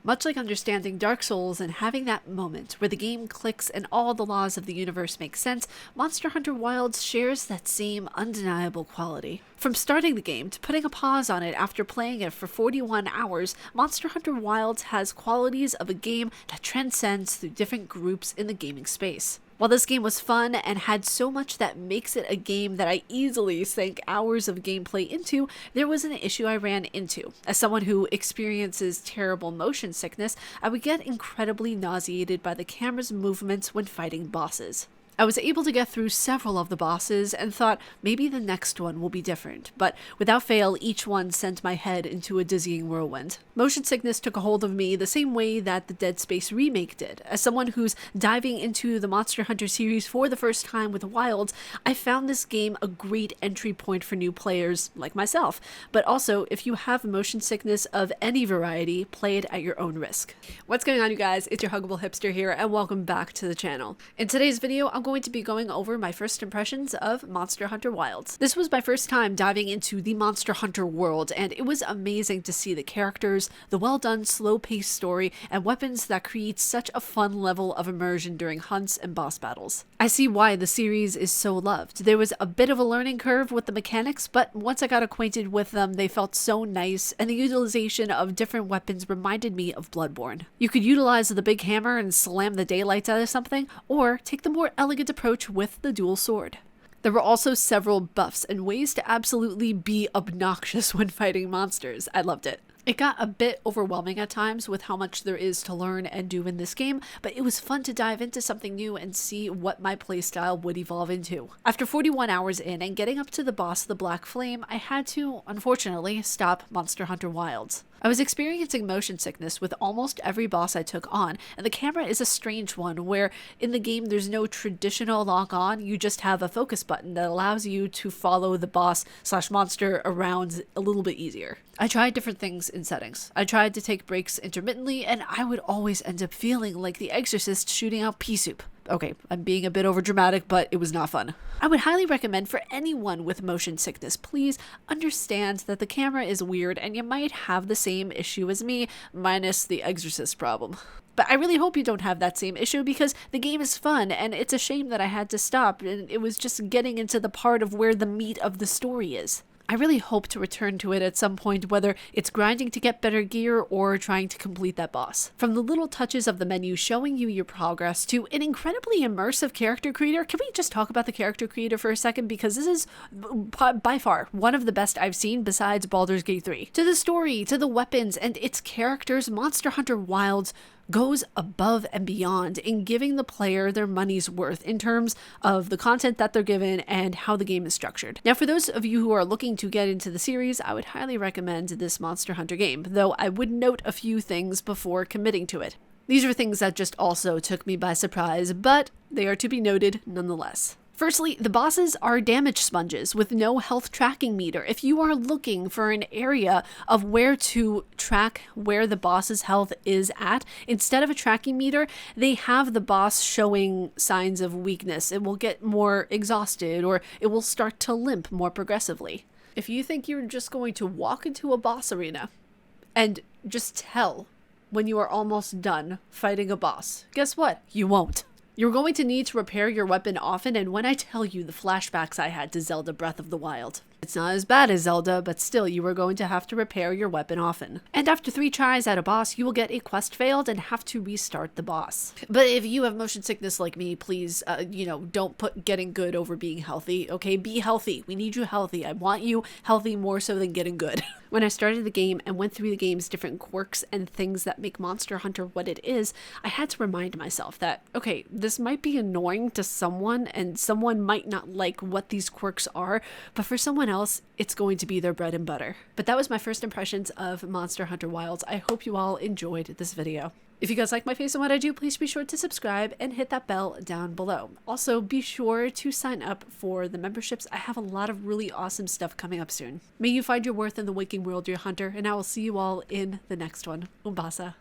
Much like understanding Dark Souls and having that moment where the game clicks and all the laws of the universe make sense, Monster Hunter Wilds shares that same undeniable quality. From starting the game to putting a pause on it after playing it for 41 hours, Monster Hunter Wilds has qualities of a game that transcends through different groups in the gaming space. While this game was fun and had so much that makes it a game that I easily sank hours of gameplay into, there was an issue I ran into. As someone who experiences terrible motion sickness, I would get incredibly nauseated by the camera's movements when fighting bosses. I was able to get through several of the bosses and thought maybe the next one will be different, but without fail, each one sent my head into a dizzying whirlwind. Motion sickness took a hold of me the same way that the Dead Space remake did. As someone who's diving into the Monster Hunter series for the first time with Wilds, I found this game a great entry point for new players like myself, but also if you have motion sickness of any variety, play it at your own risk. What's going on, you guys? It's your Huggable Hipster here, and welcome back to the channel. In today's video, I'm going to be going over my first impressions of Monster Hunter Wilds. This was my first time diving into the Monster Hunter world, and it was amazing to see the characters, the well-done, slow-paced story, and weapons that create such a fun level of immersion during hunts and boss battles. I see why the series is so loved. There was a bit of a learning curve with the mechanics, but once I got acquainted with them, they felt so nice, and the utilization of different weapons reminded me of Bloodborne. You could utilize the big hammer and slam the daylights out of something, or take the more elegant approach with the dual sword. There were also several buffs and ways to absolutely be obnoxious when fighting monsters. I loved it. It got a bit overwhelming at times with how much there is to learn and do in this game, but it was fun to dive into something new and see what my playstyle would evolve into. After 41 hours in and getting up to the boss, the Black Flame, I had to, unfortunately, stop Monster Hunter Wilds. I was experiencing motion sickness with almost every boss I took on, and the camera is a strange one where in the game there's no traditional lock on, you just have a focus button that allows you to follow the boss/monster around a little bit easier. I tried different things in settings. I tried to take breaks intermittently, and I would always end up feeling like the Exorcist shooting out pea soup. Okay, I'm being a bit overdramatic, but it was not fun. I would highly recommend for anyone with motion sickness, please understand that the camera is weird and you might have the same issue as me, minus the Exorcist problem. But I really hope you don't have that same issue because the game is fun and it's a shame that I had to stop and it was just getting into the part of where the meat of the story is. I really hope to return to it at some point, whether it's grinding to get better gear or trying to complete that boss. From the little touches of the menu showing you your progress to an incredibly immersive character creator, can we just talk about the character creator for a second? Because this is by far one of the best I've seen besides Baldur's Gate 3. To the story, to the weapons, and its characters, Monster Hunter Wilds goes above and beyond in giving the player their money's worth in terms of the content that they're given and how the game is structured. Now, for those of you who are looking to get into the series, I would highly recommend this Monster Hunter game, though I would note a few things before committing to it. These are things that just also took me by surprise, but they are to be noted nonetheless. Firstly, the bosses are damage sponges with no health tracking meter. If you are looking for an area of where to track where the boss's health is at, instead of a tracking meter, they have the boss showing signs of weakness. It will get more exhausted or it will start to limp more progressively. If you think you're just going to walk into a boss arena and just tell when you are almost done fighting a boss, guess what? You won't. You're going to need to repair your weapon often, and when I tell you the flashbacks I had to Zelda Breath of the Wild, it's not as bad as Zelda, but still you are going to have to repair your weapon often. And after 3 tries at a boss, you will get a quest failed and have to restart the boss. But if you have motion sickness like me, please, don't put getting good over being healthy, okay? Be healthy. We need you healthy. I want you healthy more so than getting good. When I started the game and went through the game's different quirks and things that make Monster Hunter what it is, I had to remind myself that, okay, this might be annoying to someone and someone might not like what these quirks are, but for someone else, it's going to be their bread and butter. But that was my first impressions of Monster Hunter Wilds. I hope you all enjoyed this video. If you guys like my face and what I do, please be sure to subscribe and hit that bell down below. Also, be sure to sign up for the memberships. I have a lot of really awesome stuff coming up soon. May you find your worth in the waking world, dear hunter, and I will see you all in the next one. Umbasa.